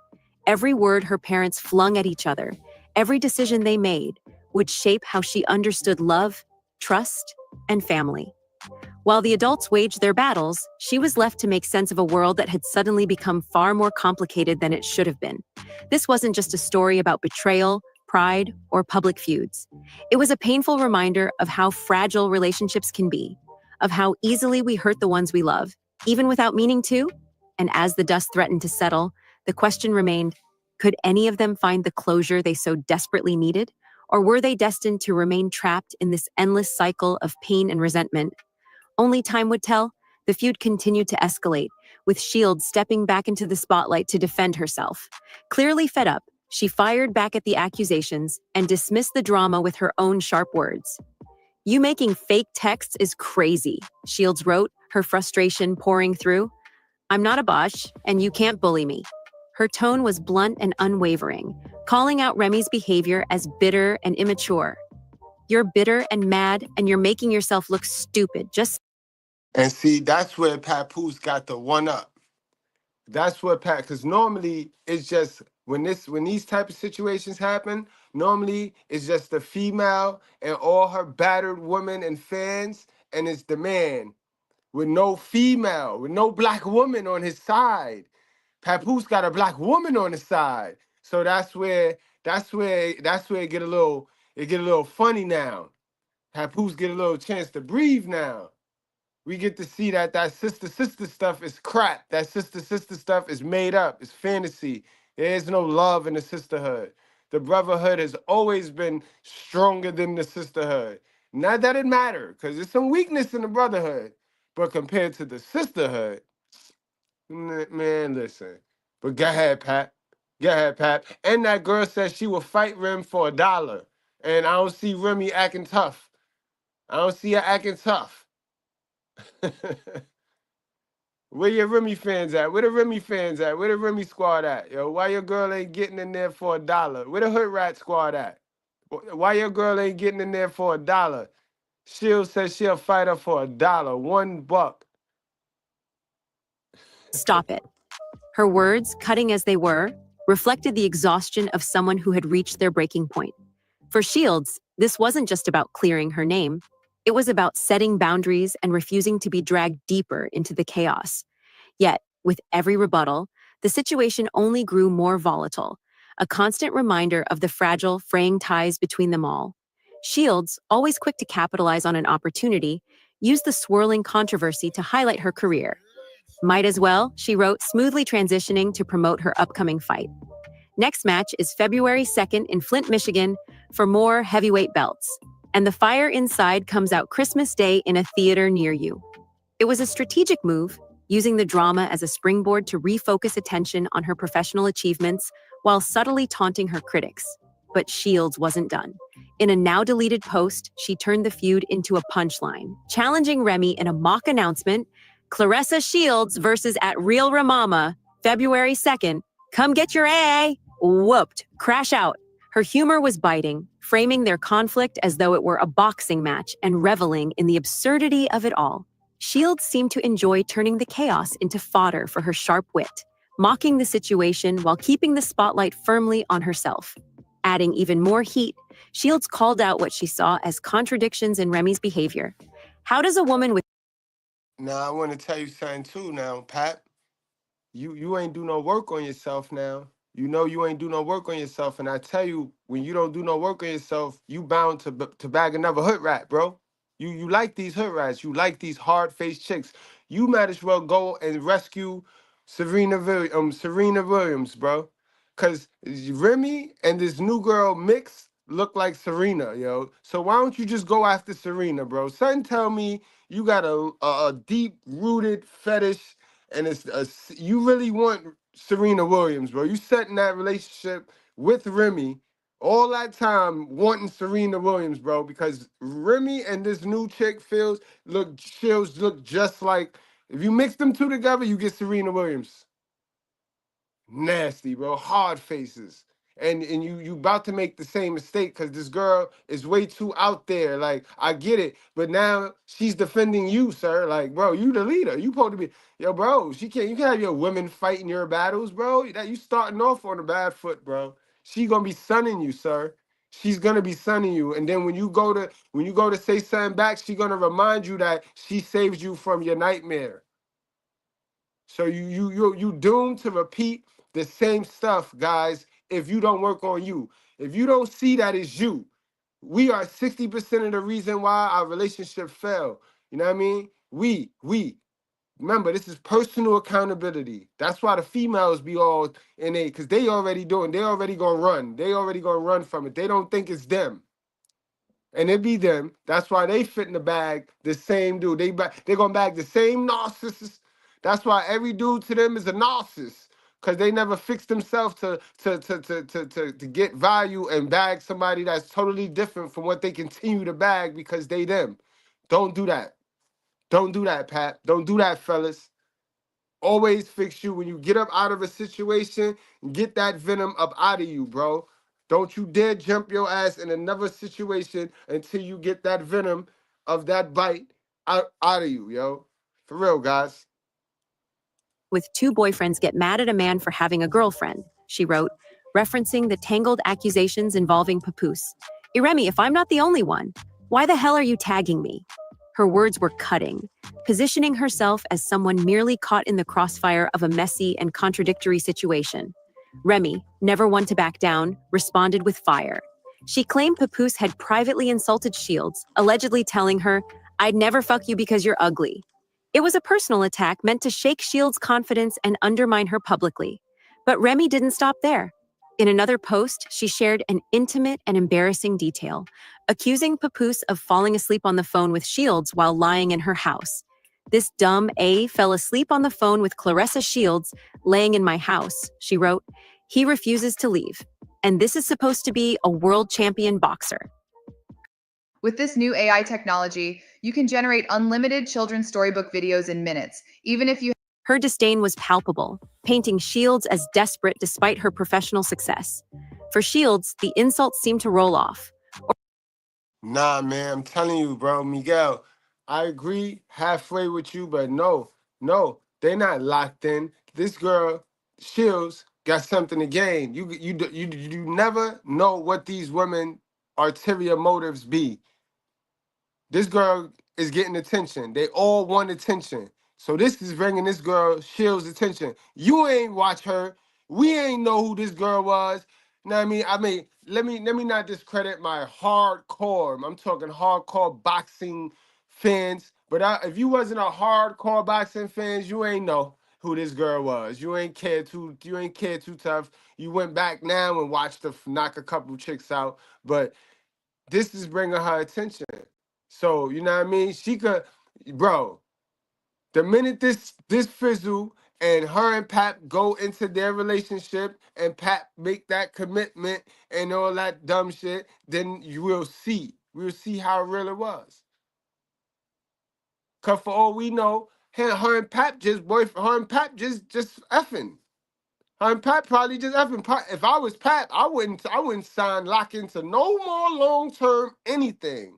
Every word her parents flung at each other, every decision they made, would shape how she understood love, trust, and family. While the adults waged their battles, she was left to make sense of a world that had suddenly become far more complicated than it should have been. This wasn't just a story about betrayal, pride, or public feuds. It was a painful reminder of how fragile relationships can be, of how easily we hurt the ones we love, even without meaning to. And as the dust threatened to settle, The question remained, could any of them find the closure they so desperately needed? Or were they destined to remain trapped in this endless cycle of pain and resentment? Only time would tell. The feud continued to escalate, with Shields stepping back into the spotlight to defend herself. Clearly fed up, she fired back at the accusations and dismissed the drama with her own sharp words. "You making fake texts is crazy," Shields wrote, her frustration pouring through. "I'm not a bosh, and you can't bully me." Her tone was blunt and unwavering, calling out Remy's behavior as bitter and immature. "You're bitter and mad, and you're making yourself look stupid. Just..." And see, that's where Papoose got the one up. That's what because normally it's just when these type of situations happen, normally it's just the female and all her battered women and fans, and it's the man with no female, with no black woman on his side. Papoose got a black woman on his side. So that's where it get a little funny now. Papoose get a little chance to breathe now. We get to see that sister stuff is crap. That sister stuff is made up. It's fantasy. There is no love in the sisterhood. The brotherhood has always been stronger than the sisterhood. Not that it matters, because there's some weakness in the brotherhood. But compared to the sisterhood, man, listen. But go ahead, Pat. Go ahead, Pat. And that girl said she will fight Rem for $1. And I don't see Remy acting tough. I don't see her acting tough. Where your Remy fans at? Where the Remy fans at? Where the Remy squad at? Yo, why your girl ain't getting in there for $1? Where the Hood Rat squad at? Why your girl ain't getting in there for $1? She'll says she'll fight her for $1, $1. Stop it. Her words, cutting as they were, reflected the exhaustion of someone who had reached their breaking point. For Shields, this wasn't just about clearing her name. It was about setting boundaries and refusing to be dragged deeper into the chaos. Yet, with every rebuttal, the situation only grew more volatile, a constant reminder of the fragile, fraying ties between them all. Shields, always quick to capitalize on an opportunity, used the swirling controversy to highlight her career. "Might as well," she wrote, smoothly transitioning to promote her upcoming fight. Next match is February 2nd in Flint, Michigan, for more heavyweight belts. And the fire inside comes out Christmas Day in a theater near you. It was a strategic move, using the drama as a springboard to refocus attention on her professional achievements while subtly taunting her critics. But Shields wasn't done. In a now-deleted post, she turned the feud into a punchline, challenging Remy in a mock announcement, "Claressa Shields versus at Real Ramama, February 2nd. Come get your AA!" Whooped. Crash out. Her humor was biting, framing their conflict as though it were a boxing match and reveling in the absurdity of it all. Shields seemed to enjoy turning the chaos into fodder for her sharp wit, mocking the situation while keeping the spotlight firmly on herself. Adding even more heat, Shields called out what she saw as contradictions in Remy's behavior. How does a woman with... Now, I want to tell you something too now, Pat. You ain't do no work on yourself now. You know you ain't do no work on yourself, and I tell you, when you don't do no work on yourself, you bound to bag another hood rat, bro. You like these hood rats. You like these hard-faced chicks. You might as well go and rescue Serena Williams, bro. Cause Remy and this new girl mix look like Serena, yo. So why don't you just go after Serena, bro? Son, tell me you got a deep-rooted fetish, and you really want Serena Williams, bro. You set in that relationship with Remy all that time wanting Serena Williams, bro, because Remy and this new chick Shields look just like, if you mix them two together, you get Serena Williams. Nasty, bro. Hard faces. And you about to make the same mistake because this girl is way too out there. Like, I get it, but now she's defending you, sir. Like, bro, you the leader. You supposed to be, yo, bro. You can't have your women fighting your battles, bro. That you starting off on a bad foot, bro. She gonna be sunning you, sir. She's gonna be sunning you, and then when you go to say something back, she gonna remind you that she saved you from your nightmare. So you doomed to repeat the same stuff, guys, if you don't work on you. If you don't see that it's you, we are 60% of the reason why our relationship fell. You know what I mean? We. remember, this is personal accountability. That's why the females be all in a, because they already doing, they already gonna run. They already gonna run from it. They don't think it's them. And it be them. That's why they fit in the bag the same dude. They gonna bag the same narcissist. That's why every dude to them is a narcissist. Cause they never fix themselves to get value and bag somebody that's totally different from what they continue to bag because they them. Don't do that. Don't do that, Pat. Don't do that, fellas. Always fix you when you get up out of a situation. Get that venom up out of you, bro. Don't you dare jump your ass in another situation until you get that venom of that bite out of you, yo. For real, guys. With two boyfriends get mad at a man for having a girlfriend, she wrote, referencing the tangled accusations involving Papoose. Remy, if I'm not the only one, why the hell are you tagging me? Her words were cutting, positioning herself as someone merely caught in the crossfire of a messy and contradictory situation. Remy, never one to back down, responded with fire. She claimed Papoose had privately insulted Shields, allegedly telling her, "I'd never fuck you because you're ugly." It was a personal attack meant to shake Shields' confidence and undermine her publicly. But Remy didn't stop there. In another post, she shared an intimate and embarrassing detail, accusing Papoose of falling asleep on the phone with Shields while lying in her house. "This dumb A fell asleep on the phone with Clarissa Shields, laying in my house," she wrote. "He refuses to leave. And this is supposed to be a world champion boxer." With this new AI technology, you can generate unlimited children's storybook videos in minutes, even if you... Her disdain was palpable, painting Shields as desperate despite her professional success. For Shields, the insults seemed to roll off. Nah, man, I'm telling you, bro, Miguel, I agree halfway with you, but no, they're not locked in. This girl, Shields, got something to gain. You never know what these women ulterior motives be. This girl is getting attention. They all want attention. So this is bringing this girl Shields' attention. You ain't watch her. We ain't know who this girl was. You know what I mean? Let me not discredit my hardcore. I'm talking hardcore boxing fans. But if you wasn't a hardcore boxing fans, you ain't know who this girl was. You ain't care too tough. You went back now and watched her knock a couple chicks out. But this is bringing her attention. So, you know what I mean? She could, bro, the minute this fizzle and her and Pap go into their relationship and Pap make that commitment and all that dumb shit, then you will see. We'll see how real it was. Cause for all we know, her and Pap just effing. Her and Pap probably just effing. If I was Pap, I wouldn't lock into no more long-term anything.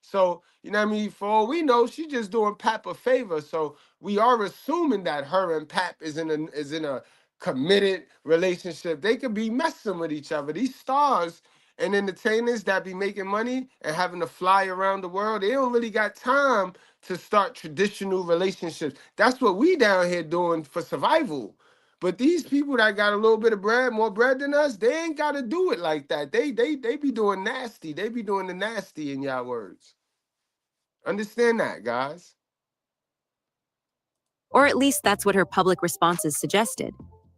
So, you know what I mean? For all we know, she's just doing Pap a favor. So we are assuming that her and Pap is in a committed relationship. They could be messing with each other. These stars and entertainers that be making money and having to fly around the world, they don't really got time to start traditional relationships. That's what we down here doing for survival. But these people that got a little bit of bread, more bread than us, they ain't got to do it like that. They be doing nasty. They be doing the nasty in y'all words. Understand that, guys. Or at least that's what her public responses suggested.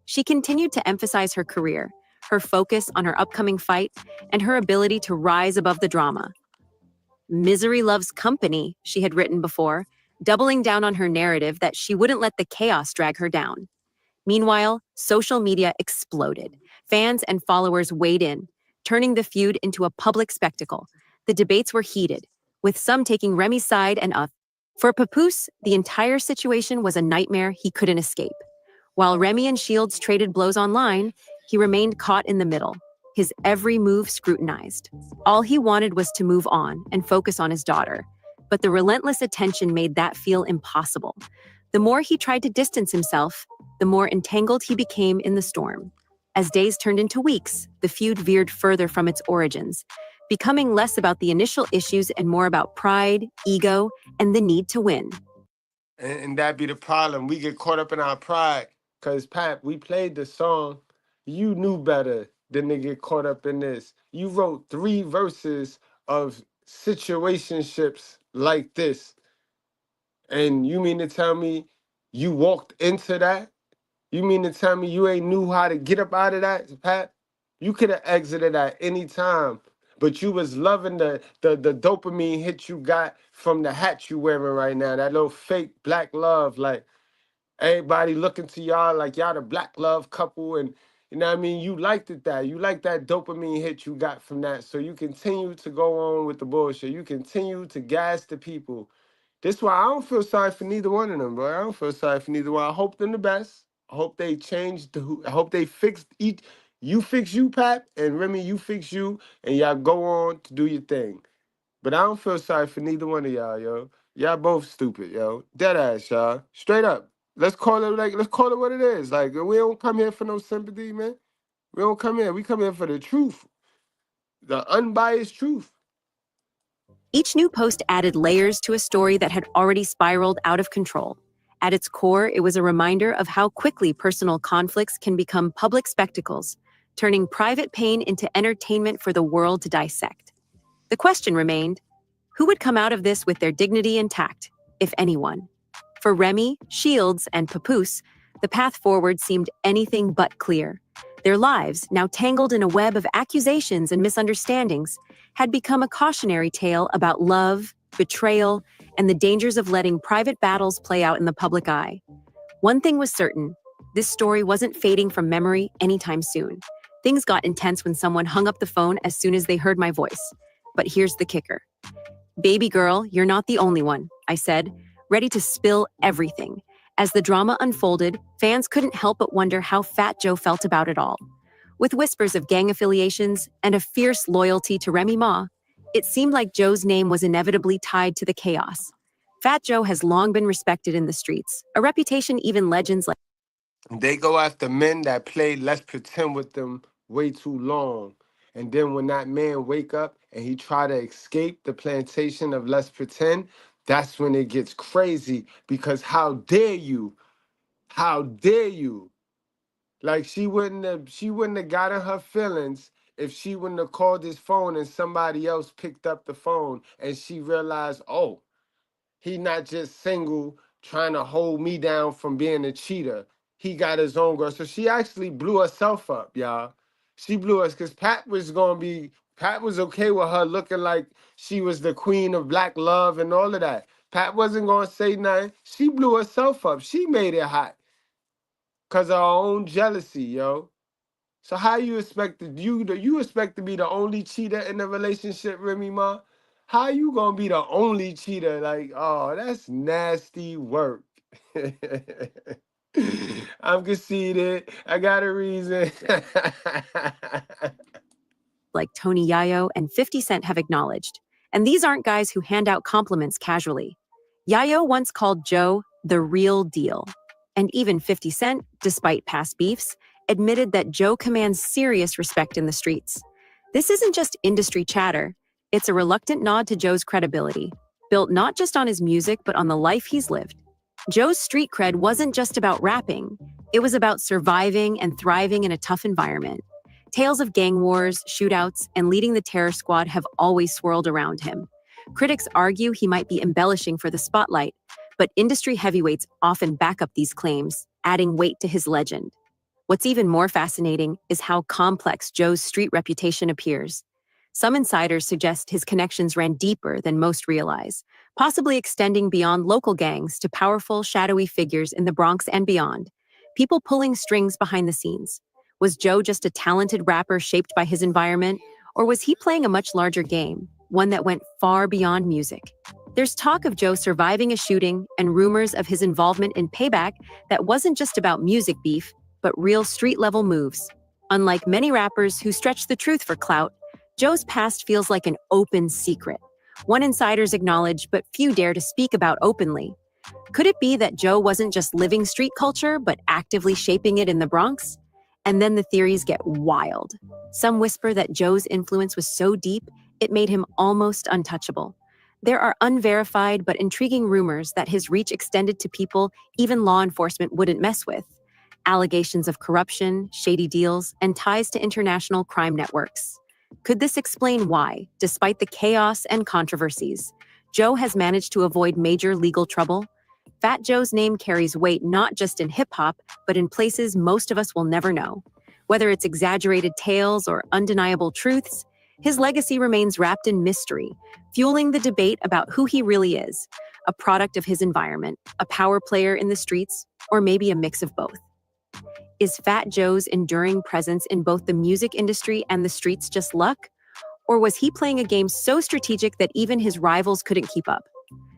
She continued to emphasize her career, her focus on her upcoming fight, and her ability to rise above the drama. "Misery loves company," she had written before, doubling down on her narrative that she wouldn't let the chaos drag her down. Meanwhile, social media exploded. Fans and followers weighed in, turning the feud into a public spectacle. The debates were heated, with some taking Remy's side and others. For Papoose, the entire situation was a nightmare he couldn't escape. While Remy and Shields traded blows online, he remained caught in the middle, his every move scrutinized. All he wanted was to move on and focus on his daughter. But the relentless attention made that feel impossible. The more he tried to distance himself, the more entangled he became in the storm. As days turned into weeks, the feud veered further from its origins, becoming less about the initial issues and more about pride, ego, and the need to win. And that be the problem. We get caught up in our pride. Because, Pap, we played the song. You knew better than to get caught up in this. You wrote 3 verses of situationships like this. And you mean to tell me You walked into that? You mean to tell me you ain't knew how to get up out of that, Pat? You could have exited at any time, but you was loving the dopamine hit you got from the hat you wearing right now, that little fake black love. Like, everybody looking to y'all like y'all the black love couple, and you know what I mean? You liked it that. You like that dopamine hit you got from that. So you continue to go on with the bullshit. You continue to gas the people. This why I don't feel sorry for neither one of them, bro. I don't feel sorry for neither one. I hope them the best. I hope they changed I hope they fixed each. You fix you, Pat, and Remy, you fix you, and y'all go on to do your thing. But I don't feel sorry for neither one of y'all, yo. Y'all both stupid, yo. Dead ass, y'all. Straight up. Let's call it what it is. Like, we don't come here for no sympathy, man. We don't come here. We come here for the truth. The unbiased truth. Each new post added layers to a story that had already spiraled out of control. At its core, it was a reminder of how quickly personal conflicts can become public spectacles, turning private pain into entertainment for the world to dissect. The question remained, who would come out of this with their dignity intact, if anyone? For Remy, Shields, and Papoose, the path forward seemed anything but clear. Their lives, now tangled in a web of accusations and misunderstandings, had become a cautionary tale about love, betrayal, and the dangers of letting private battles play out in the public eye. One thing was certain, this story wasn't fading from memory anytime soon. Things got intense when someone hung up the phone as soon as they heard my voice. But here's the kicker. "Baby girl, you're not the only one," I said, ready to spill everything. As the drama unfolded, fans couldn't help but wonder how Fat Joe felt about it all. With whispers of gang affiliations and a fierce loyalty to Remy Ma, it seemed like Joe's name was inevitably tied to the chaos. Fat Joe has long been respected in the streets, a reputation even legends like They go after men that play let's pretend with them way too long. And then when that man wake up and he try to escape the plantation of let's pretend, that's when it gets crazy. Because how dare you? How dare you? Like she wouldn't have gotten her feelings if she wouldn't have called his phone and somebody else picked up the phone and she realized, oh, he not just single trying to hold me down from being a cheater. He got his own girl. So she actually blew herself up, y'all. She blew us because Pat was okay with her looking like she was the queen of black love and all of that. Pat wasn't gonna say nothing. She blew herself up. She made it hot because of her own jealousy, yo. So how you expect you expect to be the only cheater in the relationship, Remy Ma? How you gonna be the only cheater? Like, oh, that's nasty work. I'm conceited. I got a reason. like Tony Yayo and 50 Cent have acknowledged. And these aren't guys who hand out compliments casually. Yayo once called Joe the real deal. And even 50 Cent, despite past beefs, admitted that Joe commands serious respect in the streets. This isn't just industry chatter. It's a reluctant nod to Joe's credibility, built not just on his music, but on the life he's lived. Joe's street cred wasn't just about rapping. It was about surviving and thriving in a tough environment. Tales of gang wars, shootouts, and leading the terror squad have always swirled around him. Critics argue he might be embellishing for the spotlight, but industry heavyweights often back up these claims, adding weight to his legend. What's even more fascinating is how complex Joe's street reputation appears. Some insiders suggest his connections ran deeper than most realize, possibly extending beyond local gangs to powerful, shadowy figures in the Bronx and beyond, people pulling strings behind the scenes. Was Joe just a talented rapper shaped by his environment, or was he playing a much larger game, one that went far beyond music? There's talk of Joe surviving a shooting and rumors of his involvement in Payback that wasn't just about music beef, but real street-level moves. Unlike many rappers who stretch the truth for clout, Joe's past feels like an open secret, one insiders acknowledge but few dare to speak about openly. Could it be that Joe wasn't just living street culture, but actively shaping it in the Bronx? And then the theories get wild. Some whisper that Joe's influence was so deep, it made him almost untouchable. There are unverified but intriguing rumors that his reach extended to people even law enforcement wouldn't mess with. Allegations of corruption, shady deals, and ties to international crime networks. Could this explain why, despite the chaos and controversies, Joe has managed to avoid major legal trouble? Fat Joe's name carries weight not just in hip-hop, but in places most of us will never know. Whether it's exaggerated tales or undeniable truths, his legacy remains wrapped in mystery, fueling the debate about who he really is, a product of his environment, a power player in the streets, or maybe a mix of both. Is Fat Joe's enduring presence in both the music industry and the streets just luck? Or was he playing a game so strategic that even his rivals couldn't keep up?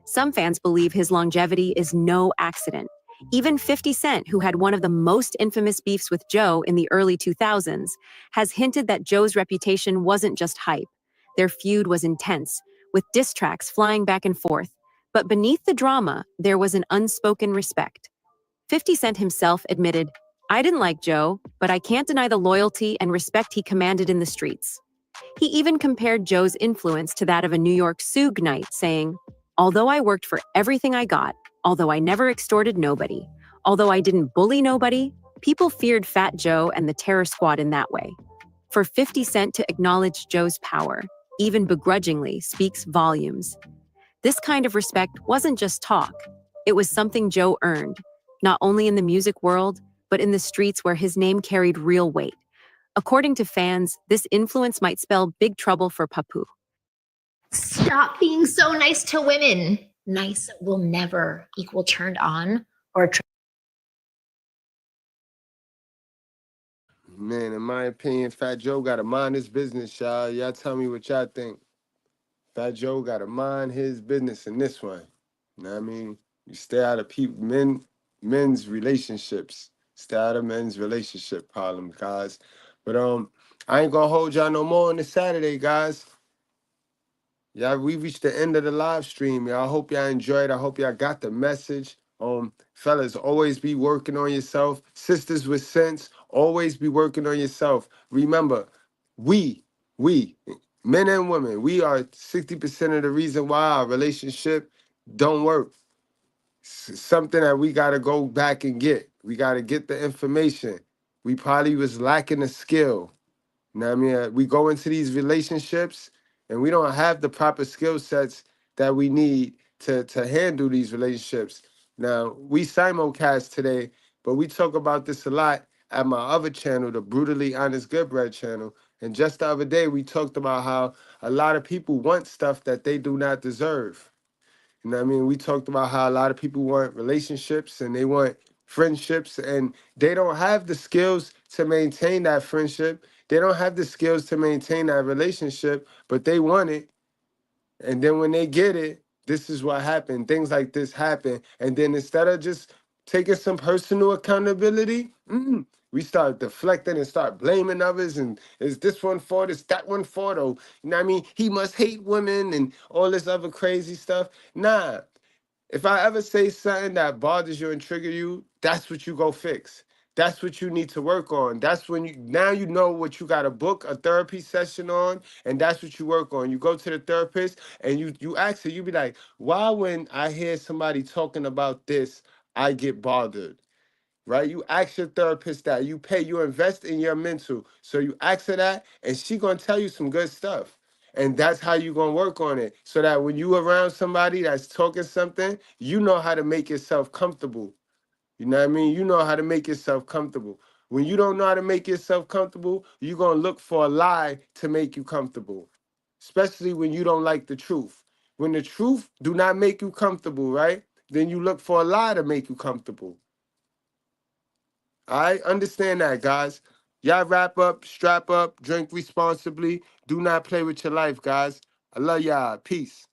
Some fans believe his longevity is no accident. Even 50 Cent, who had one of the most infamous beefs with Joe in the early 2000s, has hinted that Joe's reputation wasn't just hype. Their feud was intense, with diss tracks flying back and forth. But beneath the drama, there was an unspoken respect. 50 Cent himself admitted, "I didn't like Joe, but I can't deny the loyalty and respect he commanded in the streets." He even compared Joe's influence to that of a New York Suge Knight, saying, "Although I worked for everything I got, although I never extorted nobody, although I didn't bully nobody, people feared Fat Joe and the Terror Squad in that way." For 50 Cent to acknowledge Joe's power, even begrudgingly, speaks volumes. This kind of respect wasn't just talk. It was something Joe earned, not only in the music world, but in the streets where his name carried real weight. According to fans, this influence might spell big trouble for Papoose. Stop being so nice to women. Nice will never equal turned on or Man, in my opinion, Fat Joe got to mind his business, y'all. Y'all tell me what y'all think. Fat Joe got to mind his business in this one. You know what I mean? You stay out of men's relationships. Stay out of men's relationship problems, guys. But I ain't gonna hold y'all no more on this Saturday, guys. Yeah, we reached the end of the live stream. Y'all, I hope y'all enjoyed. I hope y'all got the message. Fellas, always be working on yourself. Sisters with sense, always be working on yourself. Remember, we, men and women, we are 60% of the reason why our relationship don't work. Something that we got to go back and get. We got to get the information. We probably was lacking a skill. You know what I mean? We go into these relationships and we don't have the proper skill sets that we need to handle these relationships. Now, we simulcast today, but we talk about this a lot at my other channel, the Brutally Honest Good Bread channel. And just the other day, we talked about how a lot of people want stuff that they do not deserve. You know what I mean? We talked about how a lot of people want relationships and they want friendships and they don't have the skills to maintain that friendship. They don't have the skills to maintain that relationship, but they want it. And then when they get it, this is what happened. Things like this happen. And then instead of just taking some personal accountability, we start deflecting and start blaming others. And is this one fault? Is that one fault? Oh, you know what I mean? He must hate women and all this other crazy stuff. Nah. If I ever say something that bothers you and trigger you, that's what you go fix. That's what you need to work on. That's when now you know what you got to book a therapy session on, and that's what you work on. You go to the therapist and you ask her, you be like, why when I hear somebody talking about this, I get bothered? Right? You ask your therapist that. You invest in your mental. So you ask her that, and she gonna tell you some good stuff. And that's how you gonna work on it. So that when you around somebody that's talking something, you know how to make yourself comfortable. You know what I mean? You know how to make yourself comfortable. When you don't know how to make yourself comfortable, you're gonna look for a lie to make you comfortable. Especially when you don't like the truth. When the truth do not make you comfortable, right? Then you look for a lie to make you comfortable. I understand that, guys. Y'all wrap up, strap up, drink responsibly. Do not play with your life, guys. I love y'all. Peace.